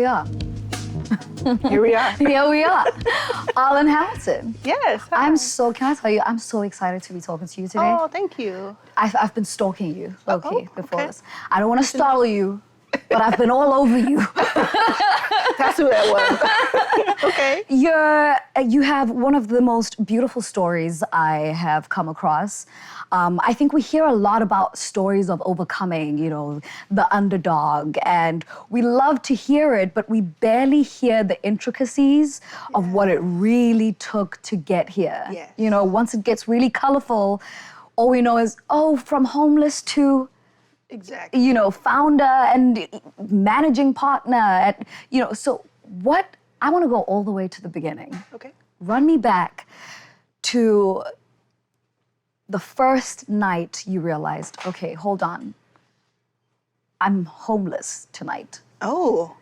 we are. Here we are. Here we are. Arlan Hamilton. Yes. Hi. Can I tell you, I'm so excited to be talking to you today. Oh, thank you. I've been stalking you, low-key, before okay. this. I don't want to startle you, but I've been all over you. That's who that was. Okay. You have one of the most beautiful stories I have come across. I think we hear a lot about stories of overcoming, the underdog, and we love to hear it, but we barely hear the intricacies of what it really took to get here. Yes. Once it gets really colorful, all we know is, from homeless to Exactly. Founder and managing partner. I want to go all the way to the beginning. Okay. Run me back to the first night you realized, okay, hold on, I'm homeless tonight. Oh,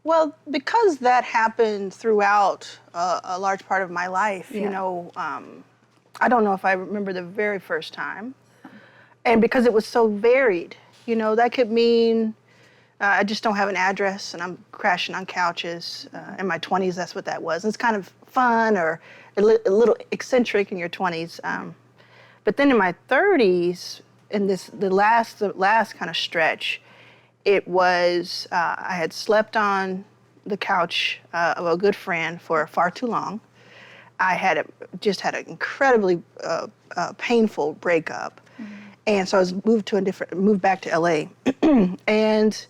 well, because that happened throughout a large part of my life, I don't know if I remember the very first time. And because it was so varied, that could mean I just don't have an address and I'm crashing on couches. In my 20s, that's what that was. It's kind of fun or a little eccentric in your 20s. But then in my 30s, in the last kind of stretch, it was I had slept on the couch of a good friend for far too long. I had just had an incredibly painful breakup. Mm-hmm. And so I was moved back to LA. And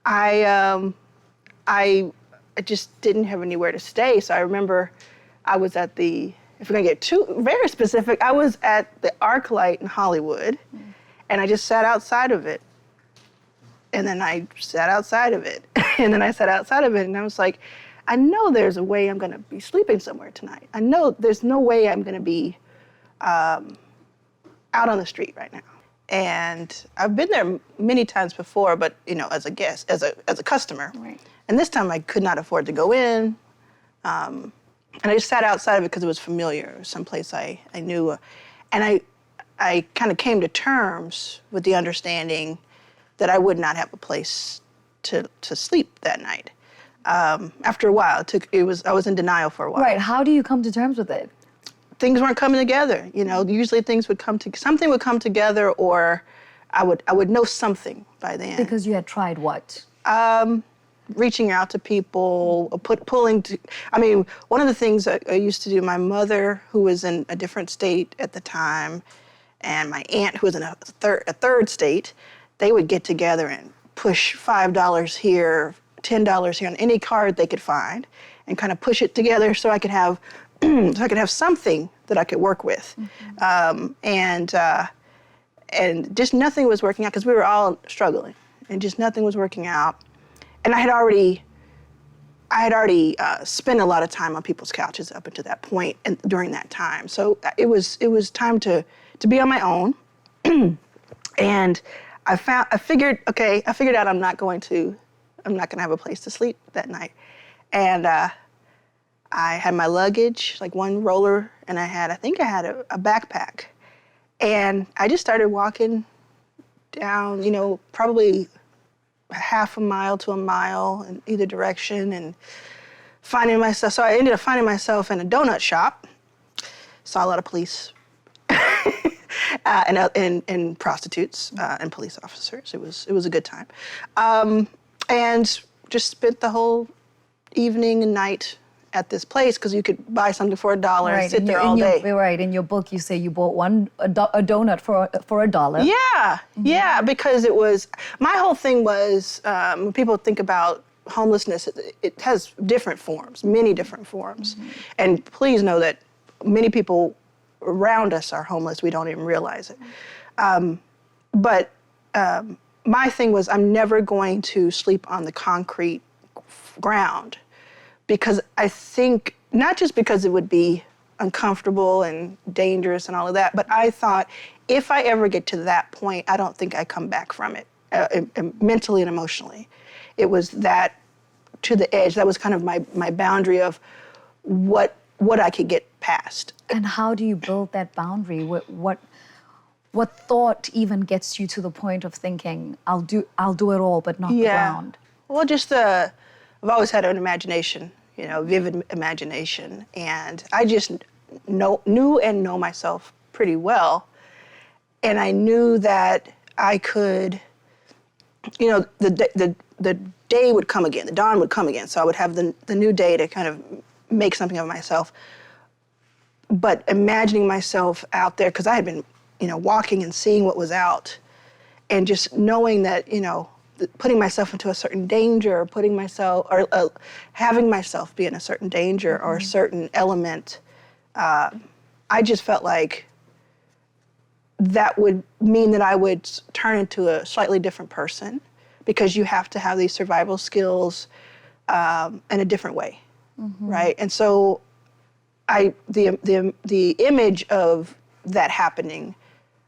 I just didn't have anywhere to stay. So I remember I was at if we're gonna get very specific, I was at the ArcLight in Hollywood, and I just sat outside of it. And then I sat outside of it, and then I sat outside of it, and I was like, I know there's a way I'm gonna be sleeping somewhere tonight. I know there's no way I'm gonna be out on the street right now. And I've been there many times before, but as a guest, as a customer. Right. And this time I could not afford to go in. And I just sat outside of it because it was familiar. It was someplace I knew. And I kind of came to terms with the understanding that I would not have a place to sleep that night. After a while, I was in denial for a while. Right, how do you come to terms with it? Things weren't coming together. Usually things would something would come together, or I would know something by then. Because you had tried what? Reaching out to people, one of the things I used to do, my mother, who was in a different state at the time, and my aunt, who was in a third state, they would get together and push $5 here, $10 here on any card they could find, and kind of push it together so I could have something that I could work with. Mm-hmm. And just nothing was working out because we were all struggling, and just nothing was working out. And I had already spent a lot of time on people's couches up until that point and during that time. So it was time to be on my own. And I figured out I'm not gonna have a place to sleep that night. And I had my luggage, like one roller, and I think I had a backpack. And I just started walking down, probably half a mile to a mile in either direction, and finding myself. So I ended up finding myself in a donut shop. Saw a lot of police and prostitutes and police officers. It was a good time, and just spent the whole evening and night at this place because you could buy something for $1 and sit there all day. Right. In your book, you say you bought a donut for $1. Yeah, mm-hmm. Yeah, because it was, my whole thing was, when people think about homelessness, it has different forms, many different forms. Mm-hmm. And please know that many people around us are homeless. We don't even realize it. But my thing was, I'm never going to sleep on the concrete ground. Because I think, not just because it would be uncomfortable and dangerous and all of that, but I thought if I ever get to that point, I don't think I come back from it, mentally and emotionally. It was that to the edge. That was kind of my boundary of what I could get past. And how do you build that boundary? What thought even gets you to the point of thinking, I'll do it all, but not the ground? Well, just the I've always had an imagination, you know, vivid imagination, and I just knew and know myself pretty well, and I knew that I could, you know, the day would come again, the dawn would come again, so I would have the new day to kind of make something of myself. But imagining myself out there, because I had been, you know, walking and seeing what was out, and just knowing that, you know, putting myself into a certain danger, or putting myself, or having myself be in a certain danger or a certain element, I just felt like that would mean that I would turn into a slightly different person, because you have to have these survival skills in a different way, right? And so the image of that happening,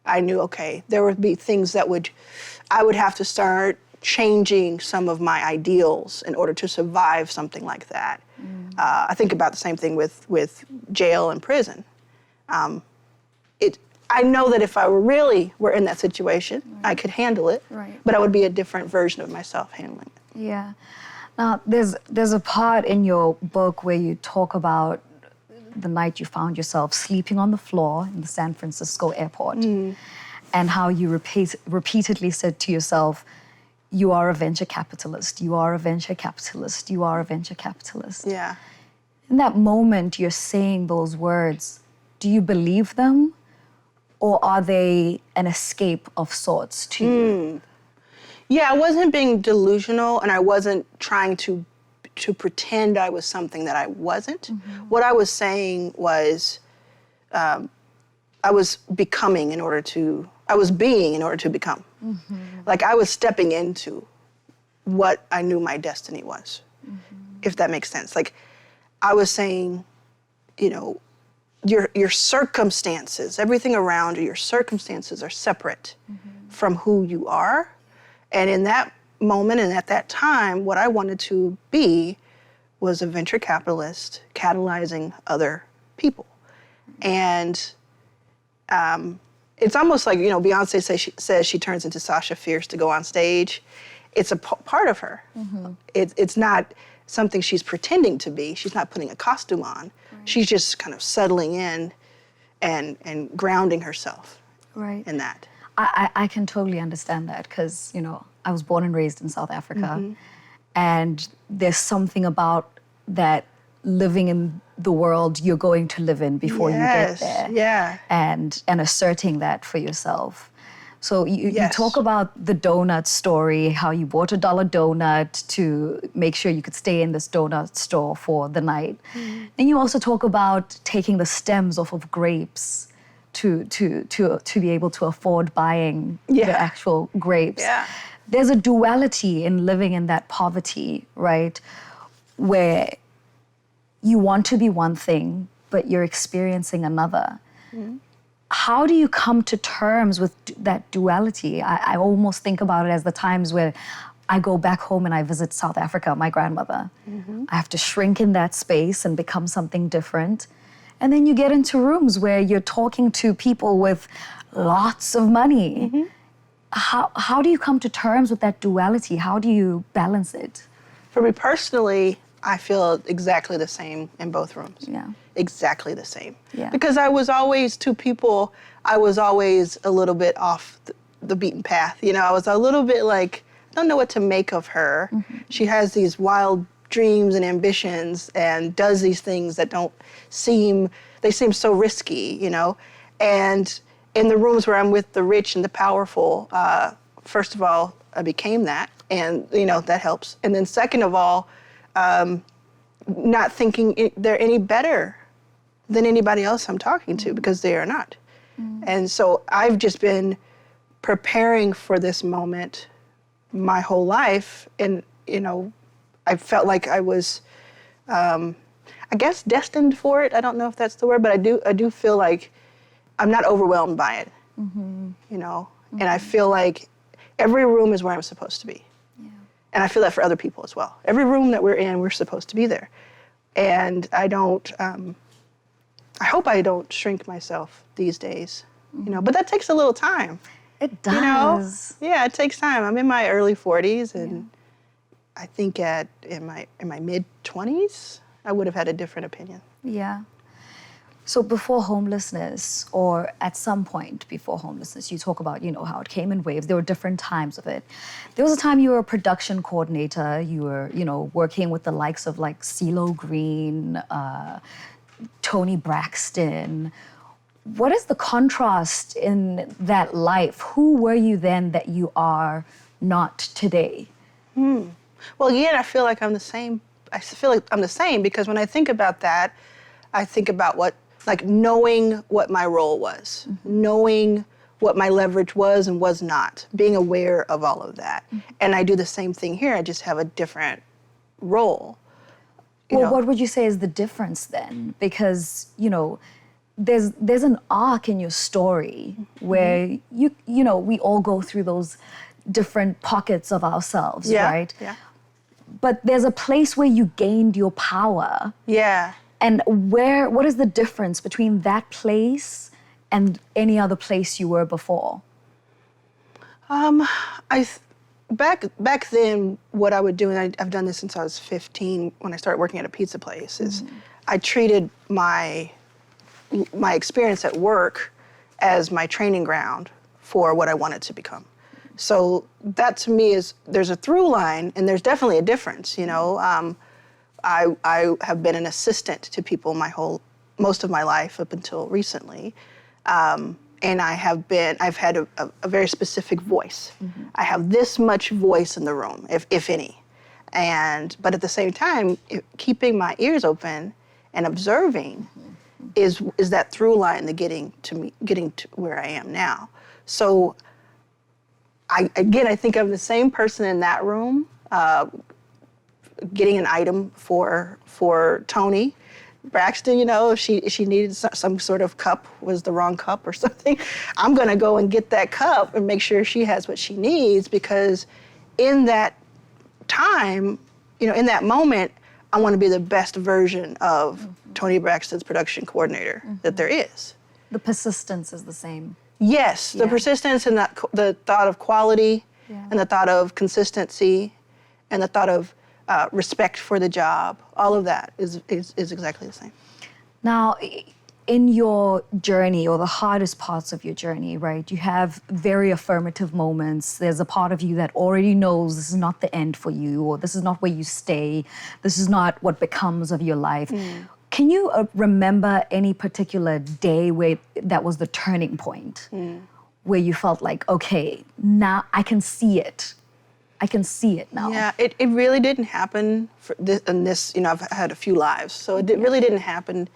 I knew, okay, there would be things that I would have to start changing some of my ideals in order to survive something like that. I think about the same thing with jail and prison. I know that if I were in that situation, I could handle it, but I would be a different version of myself handling it. Yeah. Now, there's a part in your book where you talk about the night you found yourself sleeping on the floor in the San Francisco airport, and how you repeatedly said to yourself, you are a venture capitalist, you are a venture capitalist, you are a venture capitalist. Yeah. In that moment you're saying those words, do you believe them, or are they an escape of sorts to you? Yeah, I wasn't being delusional, and I wasn't trying to pretend I was something that I wasn't. What I was saying was, I was being in order to become. Like I was stepping into what I knew my destiny was, if that makes sense. Like I was saying, you know, your circumstances, everything around you, your circumstances are separate from who you are. And in that moment and at that time, what I wanted to be was a venture capitalist catalyzing other people. And it's almost like, you know, Beyonce says she turns into Sasha Fierce to go on stage. It's a part of her. It's not something she's pretending to be. She's not putting a costume on. She's just kind of settling in and grounding herself in that. I can totally understand that, because, you know, I was born and raised in South Africa, and there's something about that living in the world you're going to live in before you get there, and asserting that for yourself. So you talk about the donut story, how you bought a $1 donut to make sure you could stay in this donut store for the night. Then you also talk about taking the stems off of grapes to be able to afford buying the actual grapes. There's a duality in living in that poverty, right? Where you want to be one thing, but you're experiencing another. How do you come to terms with that duality? I almost think about it as the times where I go back home and I visit South Africa, my grandmother. I have to shrink in that space and become something different. And then you get into rooms where you're talking to people with lots of money. How do you come to terms with that duality? How do you balance it? For me personally, I feel exactly the same in both rooms. Exactly the same. Because I was always, to people, I was always a little bit off the beaten path. You know, I was a little bit like, I don't know what to make of her. She has these wild dreams and ambitions and does these things that seem so risky, you know? And in the rooms where I'm with the rich and the powerful, first of all, I became that, and, you know, that helps. And then second of all, not thinking they're any better than anybody else I'm talking to, because they are not. And so I've just been preparing for this moment my whole life, and, you know, I felt like I was, I guess, destined for it. I don't know if that's the word, but I do feel like I'm not overwhelmed by it, you know? And I feel like every room is where I'm supposed to be. And I feel that for other people as well. Every room that we're in, we're supposed to be there. And I don't, I hope I don't shrink myself these days, you know, but that takes a little time. It does. You know? Yeah, it takes time. I'm in my early 40s, and I think in my mid-20s, I would have had a different opinion. Yeah. So before homelessness, or at some point before homelessness, you talk about, how it came in waves. There were different times of it. There was a time you were a production coordinator. You were, working with the likes of like CeeLo Green, Toni Braxton. What is the contrast in that life? Who were you then that you are not today? Well, again, I feel like I'm the same. I feel like I'm the same because when I think about that, I think about knowing what my role was, knowing what my leverage was and was not, being aware of all of that. And I do the same thing here, I just have a different role. What would you say is the difference then? Because, there's an arc in your story where we all go through those different pockets of ourselves, right? Yeah. But there's a place where you gained your power. Yeah. And what is the difference between that place and any other place you were before? Back then, what I would do, and I've done this since I was 15 when I started working at a pizza place, is I treated my experience at work as my training ground for what I wanted to become. So that to me there's a through line, and there's definitely a difference, I have been an assistant to people most of my life up until recently. And I've had a very specific voice. I have this much voice in the room, if any. But at the same time, keeping my ears open and observing is that through line to getting to where I am now. So I think I'm the same person in that room, getting an item for Toni Braxton, if she needed some sort of cup, was the wrong cup or something, I'm going to go and get that cup and make sure she has what she needs, because in that time, in that moment, I want to be the best version of Toni Braxton's production coordinator that there is. The persistence is the same. Yes, the persistence and the thought of quality and the thought of consistency and the thought of respect for the job, all of that is exactly the same. Now, in your journey, or the hardest parts of your journey, right, you have very affirmative moments. There's a part of you that already knows this is not the end for you, or this is not where you stay, this is not what becomes of your life. Can you remember any particular day where that was the turning point, where you felt like, okay, now I can see it? I can see it now. Yeah, it really didn't happen for this, I've had a few lives, so it really didn't happen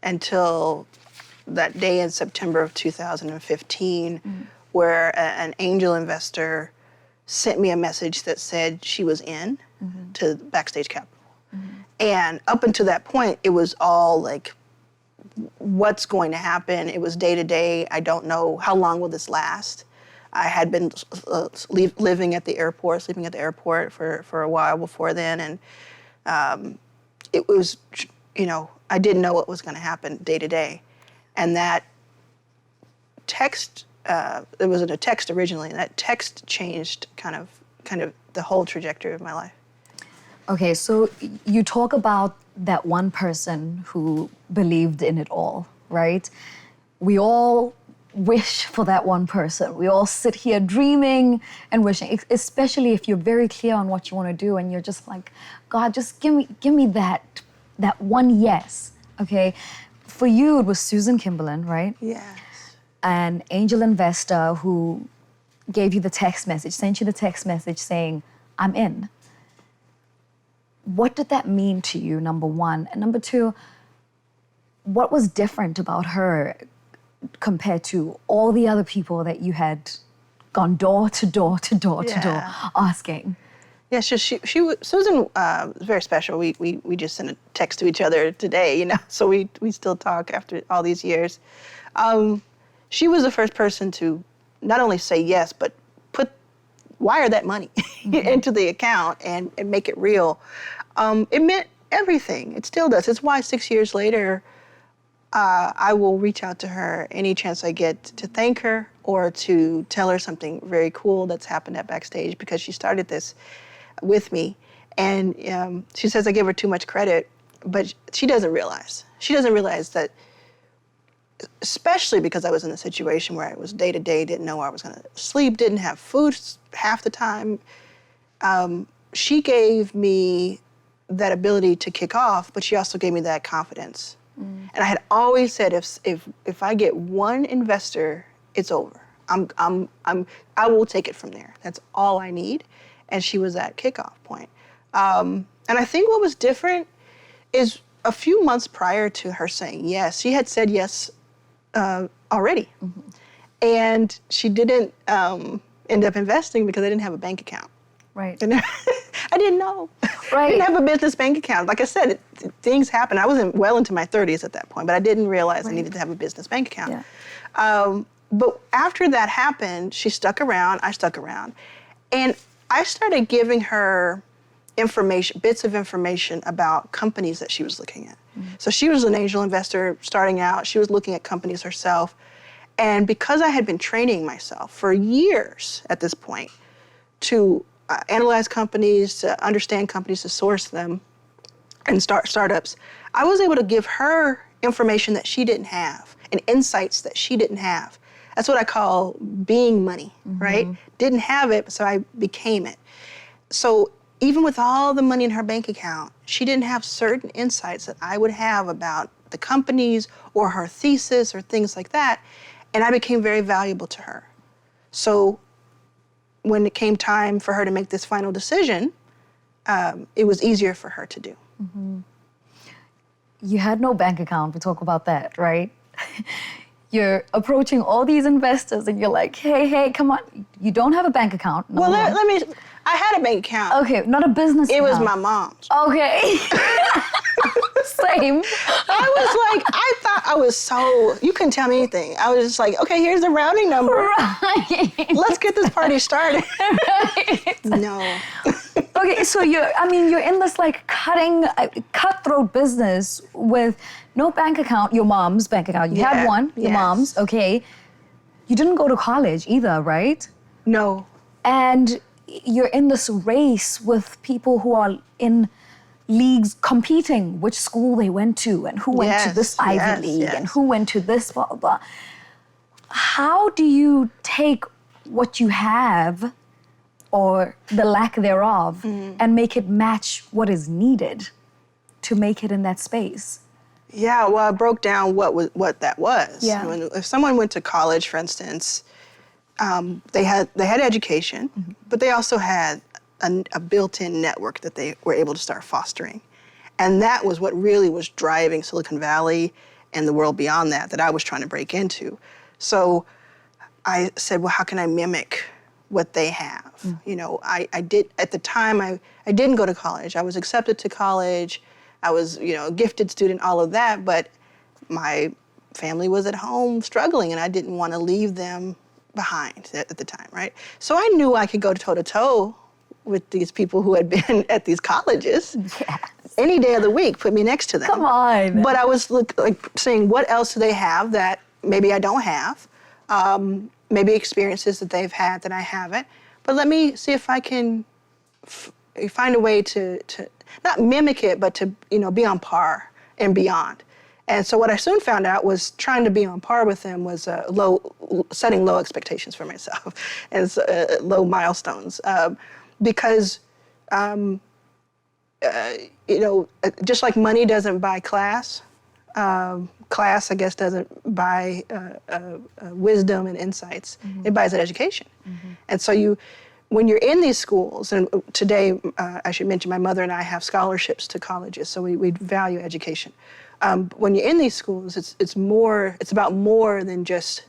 until that day in September of 2015, where an angel investor sent me a message that said she was in to Backstage Capital. And up until that point, it was all like, what's going to happen? It was day to day. I don't know, how long will this last? I had been living at the airport, sleeping at the airport for a while before then, and it was, I didn't know what was going to happen day to day. And that text, it was in a text originally, and that text changed kind of the whole trajectory of my life. Okay, so you talk about that one person who believed in it all, right? We all wish for that one person. We all sit here dreaming and wishing, especially if you're very clear on what you want to do and you're just like, God, just give me that one yes, okay? For you, it was Susan Kimberlin, right? Yes. An angel investor who gave you the text message, sent you the text message saying, I'm in. What did that mean to you, number one? And number two, what was different about her compared to all the other people that you had gone door to door to door to door asking? Yeah, Susan was very special. We just sent a text to each other today, so we still talk after all these years. She was the first person to not only say yes, but wire that money into the account and make it real. It meant everything. It still does. It's why 6 years later, I will reach out to her any chance I get to thank her or to tell her something very cool that's happened at Backstage, because she started this with me. And she says I give her too much credit, but she doesn't realize. She doesn't realize that, especially because I was in a situation where I was day to day, didn't know where I was going to sleep, didn't have food half the time. She gave me that ability to kick off, but she also gave me that confidence. And I had always said, if I get one investor, it's over. I will take it from there. That's all I need. And she was that kickoff point. And I think what was different is a few months prior to her saying yes, she had said yes already. And she didn't end up investing because I didn't have a bank account. Right. And I didn't know. Right. I didn't have a business bank account. Like I said, things happen. I was well into my 30s at that point, but I didn't realize I needed to have a business bank account. Yeah. But after that happened, she stuck around, I stuck around. And I started giving her information, bits of information about companies that she was looking at. So she was an angel investor starting out. She was looking at companies herself. And because I had been training myself for years at this point to analyze companies, to understand companies, to source them, and start startups, I was able to give her information that she didn't have and insights that she didn't have. That's what I call being money, right? Didn't have it, so I became it. So even with all the money in her bank account, she didn't have certain insights that I would have about the companies or her thesis or things like that, and I became very valuable to her. So when it came time for her to make this final decision, it was easier for her to do. You had no bank account, we talk about that, right? You're approaching all these investors and you're like, hey, come on. You don't have a bank account. Well, I had a bank account. Okay, not a business account. It was my mom's. Okay. Same. I was like, I thought I was so, you couldn't tell me anything. I was just like, okay, here's the routing number. Right. Let's get this party started. Right. No. Okay, so you're in this like cutthroat business with no bank account, your mom's bank account. You had one, your mom's, okay. You didn't go to college either, right? No. And you're in this race with people who are in leagues competing which school they went to and who went to this Ivy League and who went to this blah, blah, blah. How do you take what you have or the lack thereof and make it match what is needed to make it in that space? Yeah, well, I broke down what that was. Yeah. If someone went to college, for instance, they had education, but they also had a built-in network that they were able to start fostering. And that was what really was driving Silicon Valley and the world beyond that I was trying to break into. So I said, well, how can I mimic what they have? You know, I did, at the time, I didn't go to college. I was accepted to college. I was, a gifted student, all of that, but my family was at home struggling and I didn't want to leave them behind at the time, right? So I knew I could go toe-to-toe with these people who had been at these colleges. Yes. Any day of the week, put me next to them. Come on. But I was saying, what else do they have that maybe I don't have? Maybe experiences that they've had that I haven't. But let me see if I can find a way to not mimic it, but to be on par and beyond. And so what I soon found out was trying to be on par with them was setting low expectations for myself and low milestones. Because, just like money doesn't buy class, class, I guess, doesn't buy wisdom and insights. It buys an education. And so when you're in these schools, and today, I should mention my mother and I have scholarships to colleges, so we value education. When you're in these schools, it's about more than just,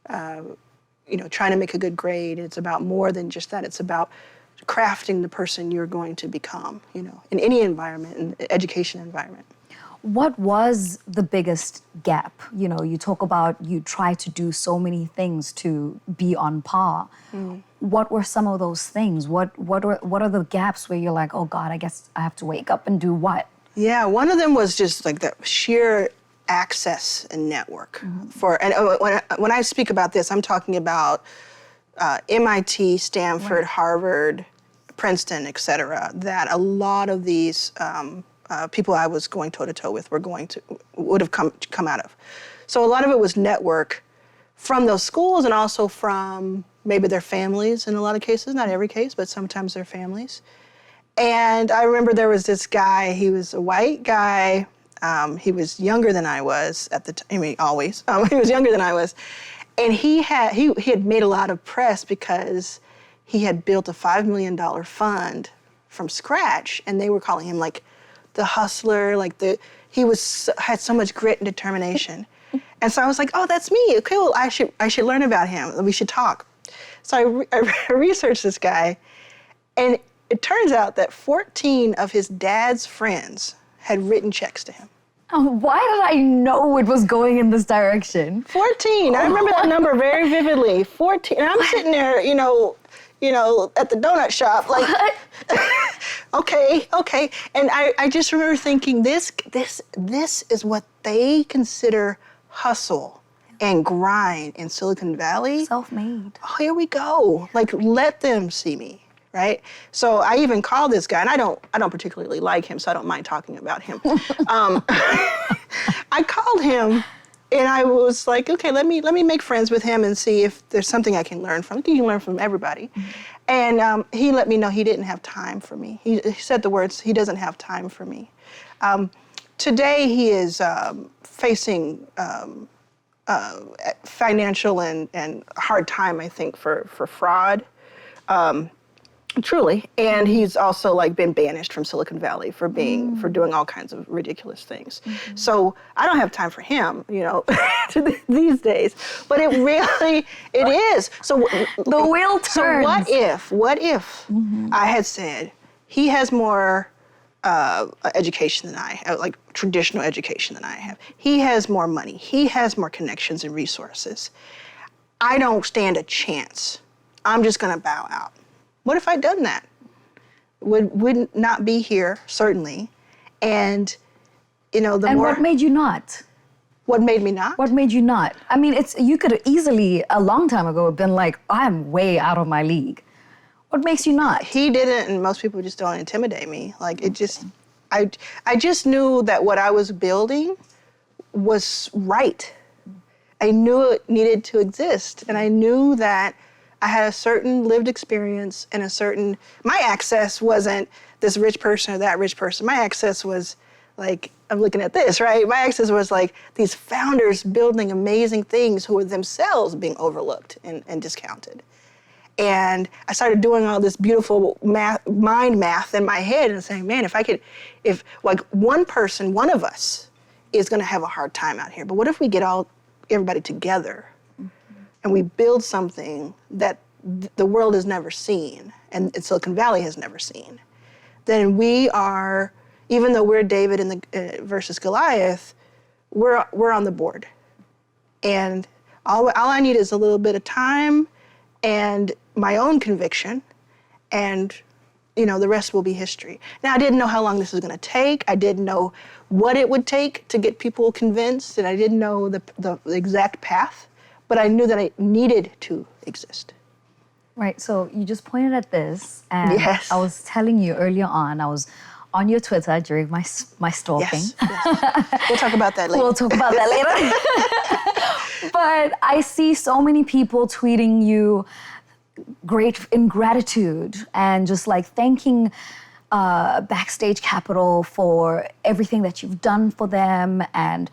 trying to make a good grade. It's about more than just that. It's about crafting the person you're going to become, in any environment, in the education environment. What was the biggest gap? You talk about you try to do so many things to be on par. What were some of those things? What are the gaps where you're like, oh God, I guess I have to wake up and do what? Yeah, one of them was just like the sheer access and network. When I speak about this, I'm talking about MIT, Stanford, Harvard, Princeton, et cetera, that a lot of these people I was going toe-to-toe with would have come out of. So a lot of it was network from those schools and also from maybe their families in a lot of cases, not every case, but sometimes their families. And I remember there was this guy, he was a white guy, he was younger than I was at the time, I mean, always, he was younger than I was. And he had made a lot of press because he had built a $5 million fund from scratch, and they were calling him like the hustler, he had so much grit and determination. And so I was like, oh, that's me. Okay, well, I should learn about him. We should talk. So I researched this guy, and it turns out that 14 of his dad's friends had written checks to him. Oh, why did I know it was going in this direction? 14. I remember that number very vividly. 14. And I'm sitting there, you know, at the donut shop, like, okay. And I just remember thinking, this is what they consider hustle and grind in Silicon Valley. Self-made. Oh, here we go. Like, let them see me, right? So I even called this guy, and I don't particularly like him, so I don't mind talking about him. I called him, and I was like, okay, let me make friends with him and see if there's something I can learn from. You can learn from everybody. Mm-hmm. And he let me know he didn't have time for me. He said the words, he doesn't have time for me. Today he is facing financial and hard time, I think, for fraud. Truly, and he's also like been banished from Silicon Valley for doing all kinds of ridiculous things. Mm-hmm. So I don't have time for him, you know, these days. But it is. So the wheel turns. So what if mm-hmm. I had said he has more education than I have, like traditional education than I have. He has more money. He has more connections and resources. I don't stand a chance. I'm just going to bow out. What if I'd done that? Would not be here, certainly. And, you know, what made you not? What made me not? What made you not? I mean, you could have easily, a long time ago, been like, I'm way out of my league. What makes you not? He didn't, and most people just don't intimidate me. Like, I just knew that what I was building was right. I knew it needed to exist, and I knew that I had a certain lived experience and my access wasn't this rich person or that rich person. My access was like, I'm looking at this, right? My access was like these founders building amazing things who were themselves being overlooked and discounted. And I started doing all this beautiful mind math in my head and saying, man, if like one of us is gonna have a hard time out here, but what if we get everybody together and we build something that the world has never seen and Silicon Valley has never seen, then we are, even though we're David versus Goliath, we're on the board. And all I need is a little bit of time and my own conviction, and you know, the rest will be history. Now, I didn't know how long this was gonna take. I didn't know what it would take to get people convinced, and I didn't know the exact path. But I knew that I needed to exist. Right, so you just pointed at this, and yes. I was telling you earlier on, I was on your Twitter during my stalking. Yes. We'll talk about that later. We'll talk about that later. But I see so many people tweeting you in gratitude and just like thanking Backstage Capital for everything that you've done for them. And,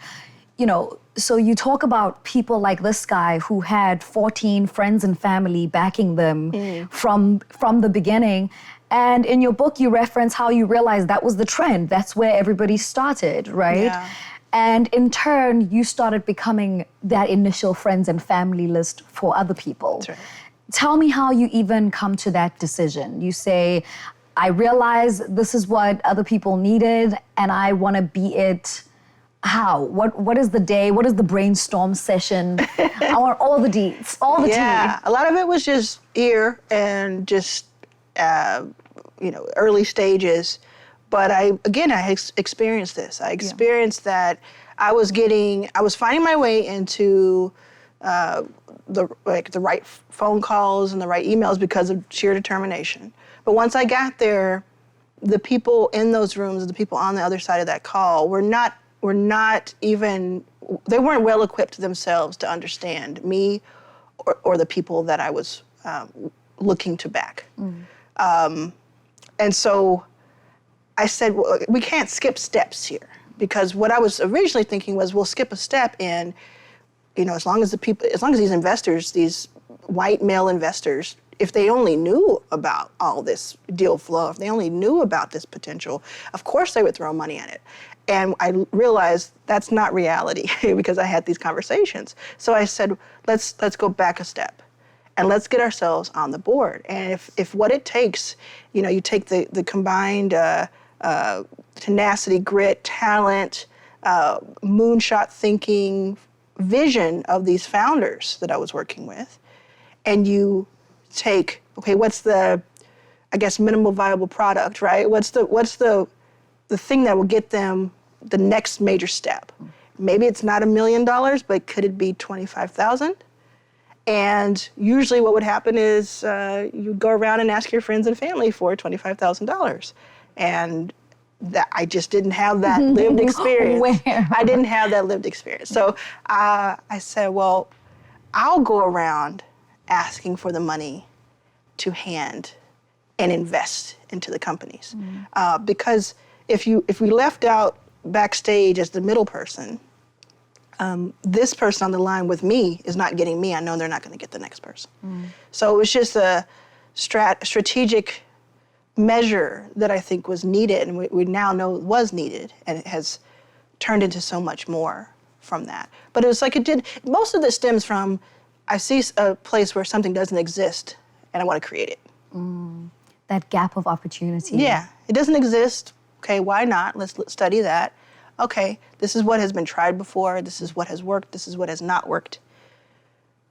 you know, so you talk about people like this guy who had 14 friends and family backing them from the beginning. And in your book, you reference how you realized that was the trend. That's where everybody started, right? Yeah. And in turn, you started becoming that initial friends and family list for other people. That's right. Tell me how you even come to that decision. You say, I realize this is what other people needed, and I want to be it. How? What is the day? What is the brainstorm session? I want all the deeds, all the tea. Yeah, a lot of it was just ear and just, early stages. But I experienced this. I experienced that I was finding my way into the right phone calls and the right emails because of sheer determination. But once I got there, the people in those rooms, the people on the other side of that call were not even, they weren't well equipped themselves to understand me or the people that I was looking to back. And so I said, well, we can't skip steps here, because what I was originally thinking was, we'll skip a step in, as long as these investors, these white male investors, if they only knew about all this deal flow, if they only knew about this potential, of course they would throw money at it. And I realized that's not reality because I had these conversations. So I said, let's go back a step and let's get ourselves on the board. And if what it takes, you take the combined tenacity, grit, talent, moonshot thinking, vision of these founders that I was working with, and you take, okay, what's the, I guess, minimal viable product, right? What's the thing that will get them the next major step? Maybe it's not $1 million, but could it be 25,000? And usually what would happen is you'd go around and ask your friends and family for $25,000. And I just didn't have that lived experience. Where? I didn't have that lived experience. So I said, well, I'll go around asking for the money to hand and invest into the companies. Because if we left out Backstage as the middle person, this person on the line with me is not getting me. I know they're not going to get the next person. So it was just a strategic measure that I think was needed, and we now know was needed, and it has turned into so much more from that. But it was like it did, most of this stems from, I see a place where something doesn't exist, and I want to create it. That gap of opportunity. Yeah, it doesn't exist. Okay, why not? Let's study that. Okay, this is what has been tried before. This is what has worked. This is what has not worked.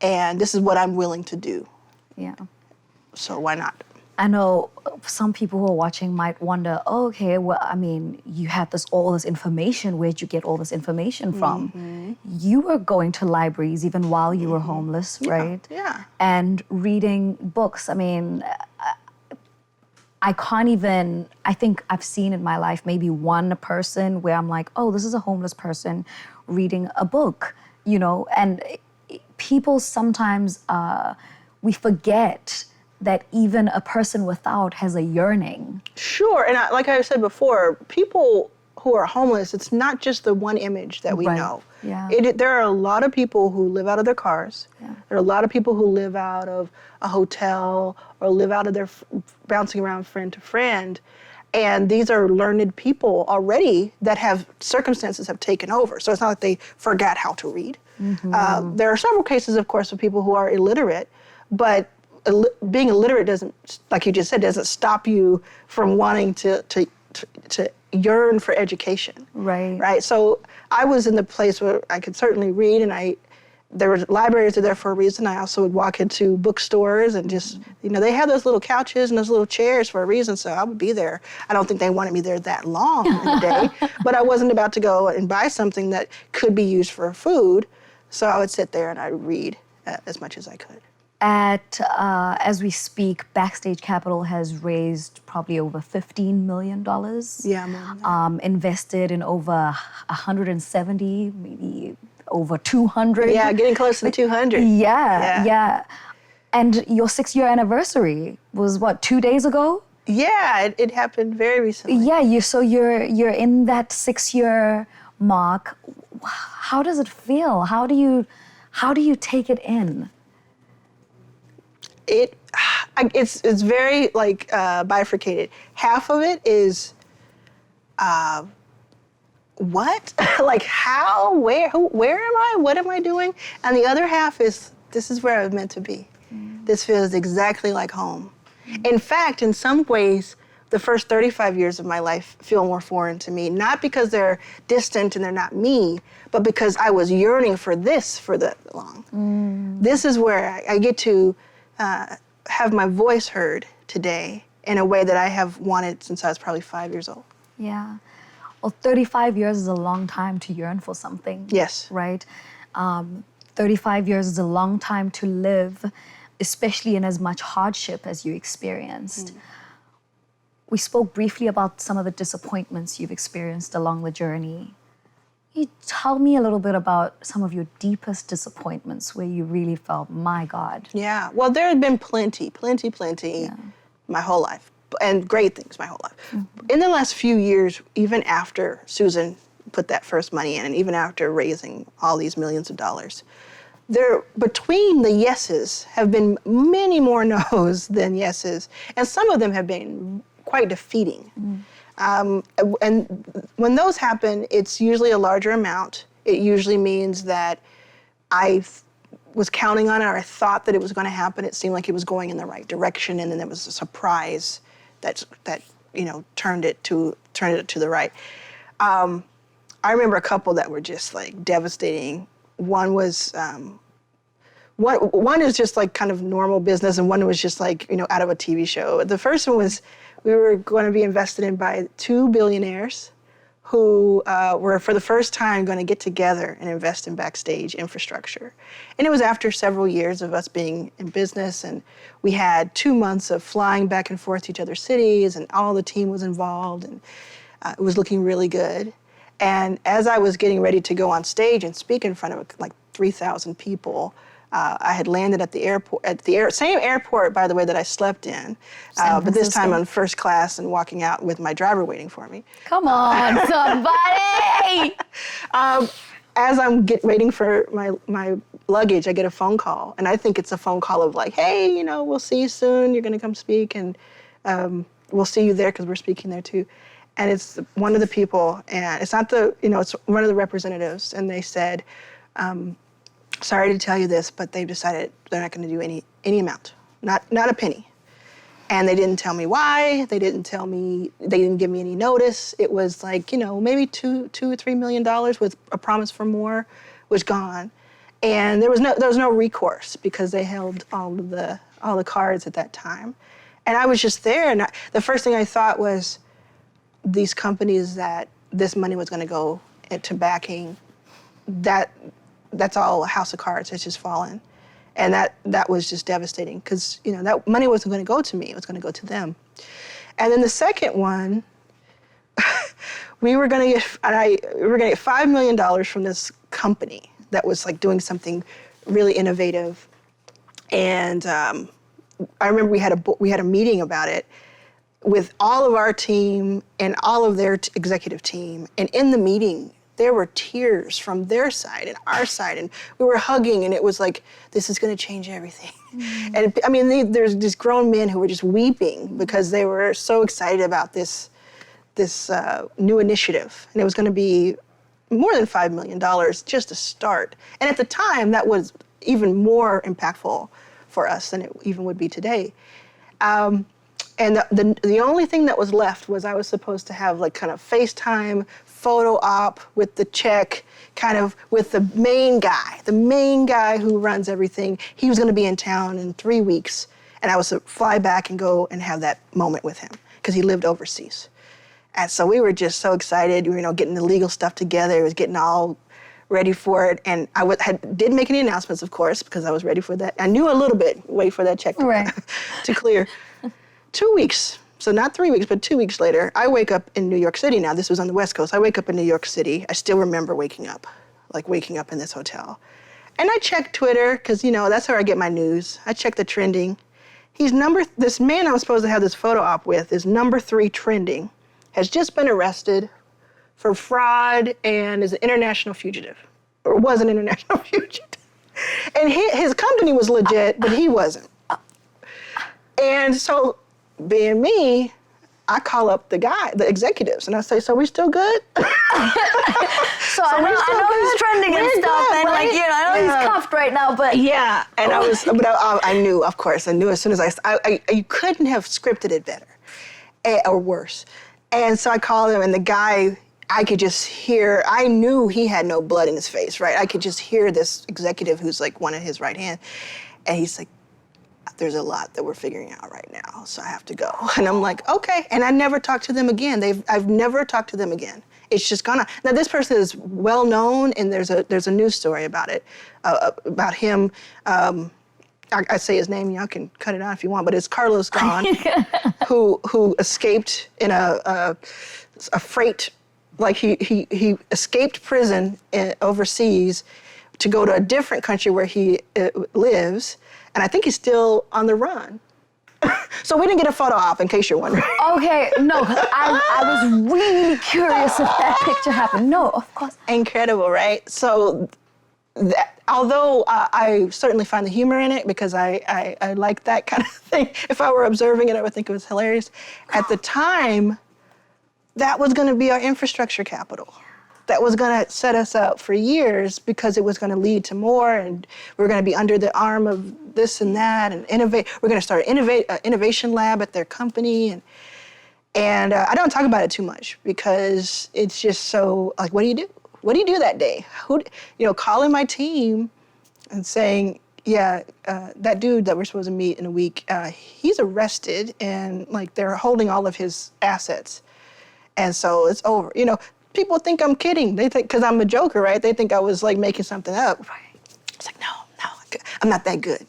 And this is what I'm willing to do. Yeah. So why not? I know some people who are watching might wonder, oh, okay, well, I mean, you have all this information. Where'd you get all this information from? You were going to libraries even while you were homeless, right? Yeah. And reading books. I mean, I think I've seen in my life maybe one person where I'm like, oh, this is a homeless person reading a book, and people sometimes, we forget that even a person without has a yearning. Sure, and like I said before, people who are homeless, it's not just the one image that we know. Yeah. There are a lot of people who live out of their cars. Yeah. There are a lot of people who live out of a hotel or live out of their bouncing around friend to friend. And these are learned people already that circumstances have taken over. So it's not like they forgot how to read. There are several cases, of course, of people who are illiterate, but being illiterate doesn't, like you just said, doesn't stop you from wanting to yearn for education. Right. So I was in the place where I could certainly read, and there were libraries there for a reason. I also would walk into bookstores and just, they have those little couches and those little chairs for a reason, so I would be there. I don't think they wanted me there that long in the day, but I wasn't about to go and buy something that could be used for food, so I would sit there and I'd read as much as I could. As we speak, Backstage Capital has raised probably over $15 million. Yeah, more than that. Invested in over 170, maybe over 200. Yeah, getting close to the 200. Yeah. And your 6-year anniversary was what, 2 days ago? Yeah, it happened very recently. Yeah, you're in that 6-year mark. How does it feel? How do you take it in? It's very bifurcated. Half of it is, what? Like how, where am I? What am I doing? And the other half is, this is where I was meant to be. This feels exactly like home. In fact, in some ways, the first 35 years of my life feel more foreign to me, not because they're distant and they're not me, but because I was yearning for this for that long. This is where I get to have my voice heard today in a way that I have wanted since I was probably 5 years old. Yeah. Well, 35 years is a long time to yearn for something. Yes. Right? 35 years is a long time to live, especially in as much hardship as you experienced. We spoke briefly about some of the disappointments you've experienced along the journey. Can you tell me a little bit about some of your deepest disappointments where you really felt, my God? Yeah, well, there had been plenty my whole life, and great things my whole life. In the last few years, even after Susan put that first money in, and even after raising all these millions of dollars, between the yeses have been many more no's than yeses, and some of them have been quite defeating. And when those happen, it's usually a larger amount. It usually means that I was counting on it, or I thought that it was going to happen. It seemed like it was going in the right direction, and then there was a surprise that turned it to the right. I remember a couple that were just like devastating. One was one is just like kind of normal business, and one was just like out of a TV show. The first one was, we were going to be invested in by 2 billionaires who were for the first time going to get together and invest in Backstage infrastructure. And it was after several years of us being in business, and we had 2 months of flying back and forth to each other's cities, and all the team was involved, and it was looking really good. And as I was getting ready to go on stage and speak in front of like 3,000 people, I had landed at the airport, same airport, by the way, that I slept in, but this time on first class and walking out with my driver waiting for me. Come on, somebody! As I'm waiting for my luggage, I get a phone call, and I think it's a phone call of like, hey, we'll see you soon. You're going to come speak, and we'll see you there because we're speaking there too. And it's one of the people, and it's not it's one of the representatives, and they said, sorry to tell you this, but they've decided they're not going to do any amount, not a penny. And they didn't tell me why. They didn't give me any notice. It was like, maybe $2 or $3 million with a promise for more was gone. And there was no recourse because they held all the cards at that time. And I was just there, and the first thing I thought was these companies that this money was going to go into backing, that's all a house of cards. It's just fallen. And that was just devastating because, that money wasn't going to go to me. It was going to go to them. And then the second one, we were going to get $5 million from this company that was like doing something really innovative. And I remember we had a meeting about it with all of our team and all of their executive team. And in the meeting, there were tears from their side and our side, and we were hugging, and it was like, this is going to change everything. And I mean, there's these grown men who were just weeping because they were so excited about this new initiative, and it was going to be more than $5 million just to start. And at the time, that was even more impactful for us than it even would be today. And the only thing that was left was I was supposed to have like kind of FaceTime photo op with the check, kind of with the main guy who runs everything. He was going to be in town in 3 weeks, and I was to fly back and go and have that moment with him because he lived overseas. And so we were just so excited. We were getting the legal stuff together. It was getting all ready for it. And I didn't make any announcements, of course, because I was ready for that. I knew a little bit, wait for that check to clear. 2 weeks, so not 3 weeks, but 2 weeks later, I wake up in New York City. Now, this was on the West Coast. I wake up in New York City. I still remember waking up in this hotel. And I check Twitter, because, that's where I get my news. I check the trending. This man I was supposed to have this photo op with is number 3 trending, has just been arrested for fraud and is an international fugitive, or was an international fugitive. And his company was legit, but he wasn't. And so, being me, I call up the executives, and I say, so we still good? So I know he's trending and stuff, good, and right? I know he's cuffed right now, but... Yeah, and I knew, of course, as soon as you couldn't have scripted it better, or worse. And so I called him, and the guy, I could just hear, I knew he had no blood in his face, right? I could just hear this executive who's like one of his right hand, and he's like, there's a lot that we're figuring out right now, so I have to go. And I'm like, okay. And I never talked to them again. I've never talked to them again. It's just gone on. Now this person is well known, and there's a news story about it, about him. I say his name. Y'all can cut it out if you want, but it's Carlos Ghosn, who escaped in a freight, like he escaped prison overseas to go to a different country where he lives, and I think he's still on the run. So we didn't get a photo op, in case you're wondering. Okay, no, 'cause I was really curious if that picture happened. No, of course. Incredible, right? So, although I certainly find the humor in it, because I like that kind of thing. If I were observing it, I would think it was hilarious. At the time, that was going to be our infrastructure capital. That was going to set us up for years, because it was going to lead to more, and we're going to be under the arm of this and that, and innovate. We're going to start an innovation lab at their company, and I don't talk about it too much, because it's just so, like, what do you do? What do you do that day? Calling my team and saying, yeah, that dude that we're supposed to meet in a week, he's arrested, and like they're holding all of his assets, and so it's over. People think I'm kidding. They think, because I'm a joker, right? They think I was like making something up. Right. It's like, no, I'm not that good.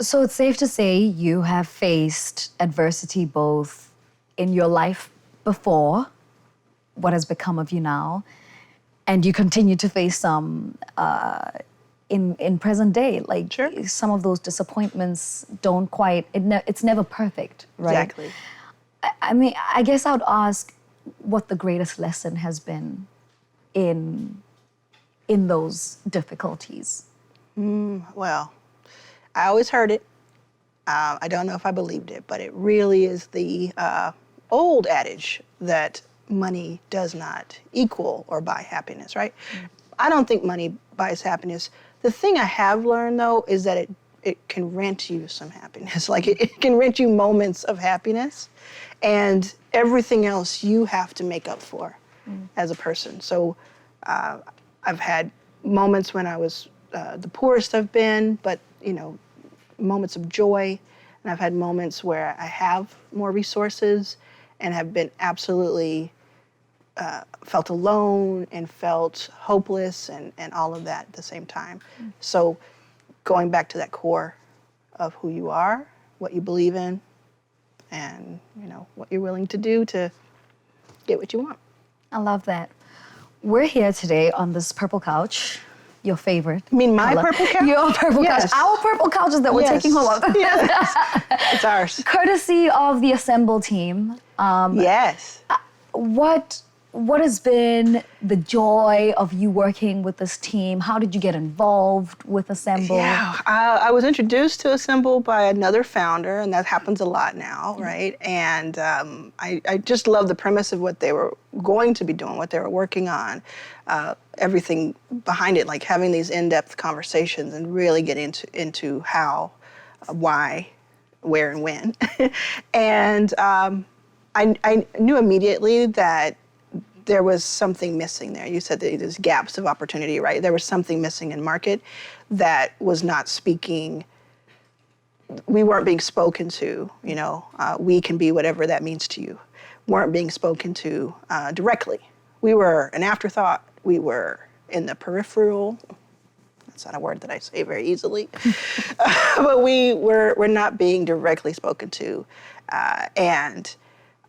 So it's safe to say you have faced adversity both in your life before, what has become of you now, and you continue to face some in present day. Like, Sure. Some of those disappointments don't quite, it's never perfect, right? Exactly. I mean, I guess I would ask what the greatest lesson has been in those difficulties. Well, I always heard it. I don't know if I believed it, but it really is the old adage that money does not equal or buy happiness, right? I don't think money buys happiness. The thing I have learned, though, is that it can rent you some happiness. Like, it can rent you moments of happiness, and everything else you have to make up for as a person. So I've had moments when I was the poorest I've been, but, moments of joy. And I've had moments where I have more resources and have been absolutely felt alone and felt hopeless and all of that at the same time. So going back to that core of who you are, what you believe in, and what you're willing to do to get what you want. I love that. We're here today on this purple couch, your favorite. You mean my purple couch? Your purple Yes. couch. Our purple couches that we're taking home. Yes. It's ours. Courtesy of the Assemble team. Yes. What has been the joy of you working with this team? How did you get involved with Assemble? Yeah, I was introduced to Assemble by another founder, and that happens a lot now, right? And I just love the premise of what they were going to be doing, what they were working on, everything behind it, like having these in-depth conversations and really get into how, why, where, and when. And I knew immediately that there was something missing there. You said that there's gaps of opportunity, right? There was something missing in market that was not speaking, we weren't being spoken to, we can be whatever that means to you, weren't being spoken to directly. We were an afterthought. We were in the peripheral. That's not a word that I say very easily. But we're not being directly spoken to. And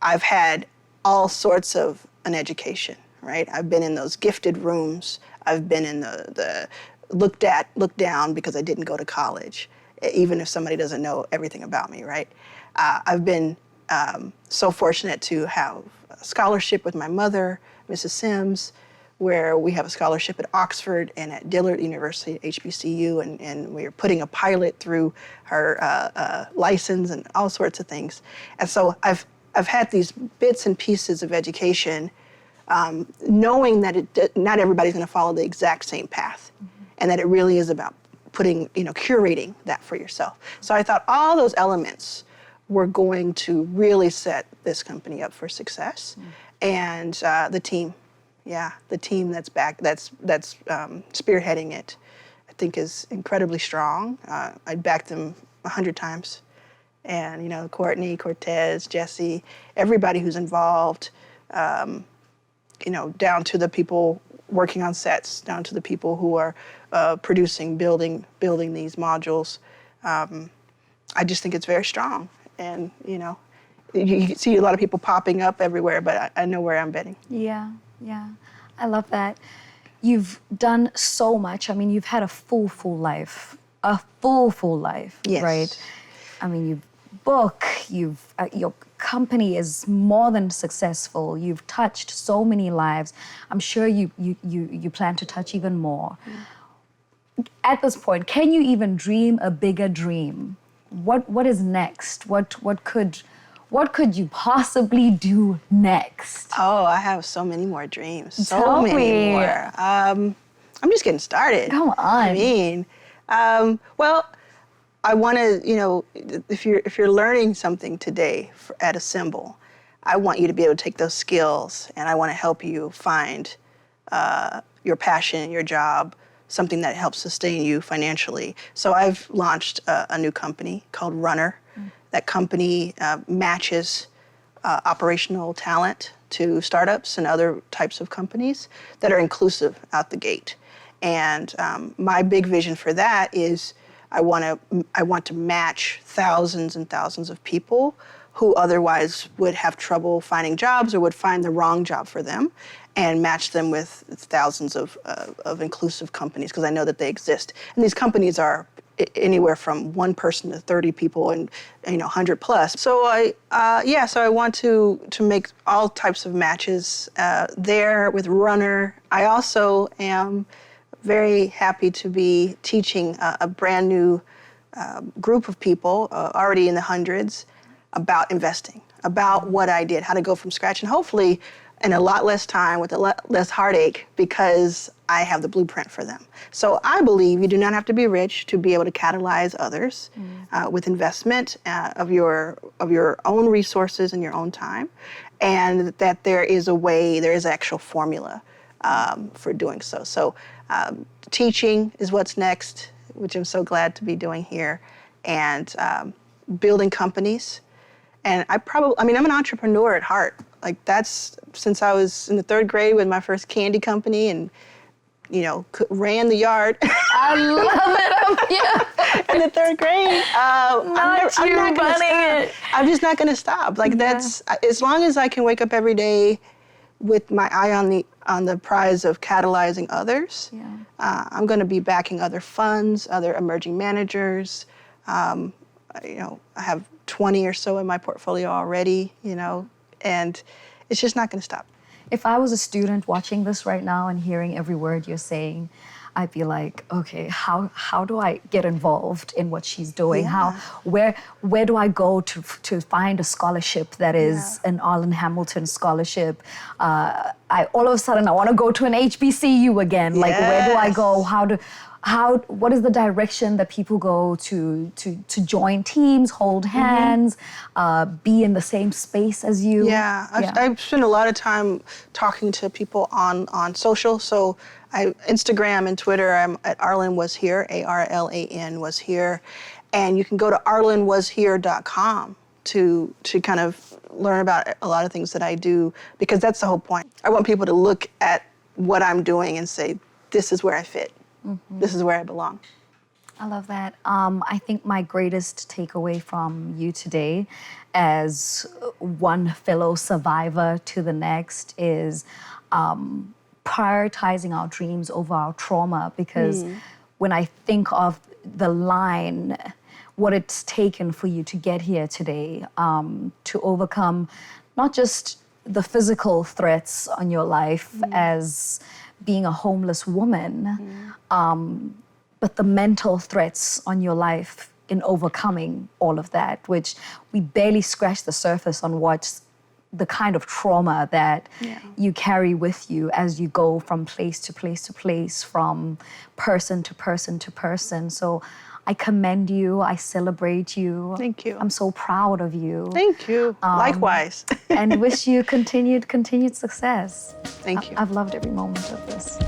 I've had all sorts of an education, right? I've been in those gifted rooms. I've been in the looked down because I didn't go to college, even if somebody doesn't know everything about me, right? I've been so fortunate to have a scholarship with my mother, Mrs. Sims, where we have a scholarship at Oxford and at Dillard University, HBCU, and we're putting a pilot through her license and all sorts of things. And so I've had these bits and pieces of education, knowing that not everybody's going to follow the exact same path, and that it really is about curating that for yourself. So I thought all those elements were going to really set this company up for success, and the team that's back, that's spearheading it, I think is incredibly strong. I back them 100 times. And, Courtney, Cortez, Jesse, everybody who's involved, down to the people working on sets, down to the people who are producing, building these modules. I just think it's very strong. And, you see a lot of people popping up everywhere, but I know where I'm betting. Yeah. I love that. You've done so much. I mean, you've had a full life. A full life, Yes. Right? I mean, you've your company is more than successful. You've touched so many lives. I'm sure you plan to touch even more. At this point, can you even dream a bigger dream? What is next? What could you possibly do next? Oh, I have so many more dreams. So Tell many me. more. I'm just getting started. Come on. I mean, well, I want to, if you're learning something today at Assemble, I want you to be able to take those skills, and I want to help you find your passion, your job, something that helps sustain you financially. So I've launched a new company called Runner. That company matches operational talent to startups and other types of companies that are inclusive out the gate. And my big vision for that is I want to match thousands and thousands of people who otherwise would have trouble finding jobs or would find the wrong job for them, and match them with thousands of inclusive companies, because I know that they exist. And these companies are anywhere from 1 person to 30 people and 100 plus. So I want to make all types of matches there with Runner. I also am very happy to be teaching a brand new group of people, already in the hundreds, about investing, about what I did, how to go from scratch, and hopefully in a lot less time with a lot less heartache, because I have the blueprint for them. So I believe you do not have to be rich to be able to catalyze others with investment of your own resources and your own time, and that there is a way, there is actual formula for doing so. So teaching is what's next, which I'm so glad to be doing here, and building companies. And I'm an entrepreneur at heart. Like, that's since I was in the 3rd grade with my first candy company, and ran the yard. I love it. Yeah. In the 3rd grade. I'm just not gonna stop. Like, that's as long as I can wake up every day with my eye on the prize of catalyzing others. Yeah. I'm going to be backing other funds, other emerging managers. I have 20 or so in my portfolio already, and it's just not going to stop. If I was a student watching this right now and hearing every word you're saying, I'd be like, okay, how do I get involved in what she's doing? Yeah. Where do I go to find a scholarship that is an Arlan Hamilton scholarship? All of a sudden I want to go to an HBCU again. Like, where do I go? What is the direction that people go to join teams, hold hands, be in the same space as you? Yeah, I've spent a lot of time talking to people on social. So Instagram and Twitter, I'm at Arlan Was Here, ARLAN Was Here. And you can go to arlanwashere.com to kind of learn about a lot of things that I do, because that's the whole point. I want people to look at what I'm doing and say, this is where I fit. Mm-hmm. This is where I belong. I love that. I think my greatest takeaway from you today, as one fellow survivor to the next, is prioritizing our dreams over our trauma. Because when I think of the line, what it's taken for you to get here today, to overcome not just the physical threats on your life as being a homeless woman, but the mental threats on your life in overcoming all of that, which we barely scratch the surface on what's the kind of trauma that you carry with you as you go from place to place to place, from person to person to person. So I commend you. I celebrate you. Thank you. I'm so proud of you. Thank you. Likewise. And wish you continued success. Thank you. I've loved every moment of this.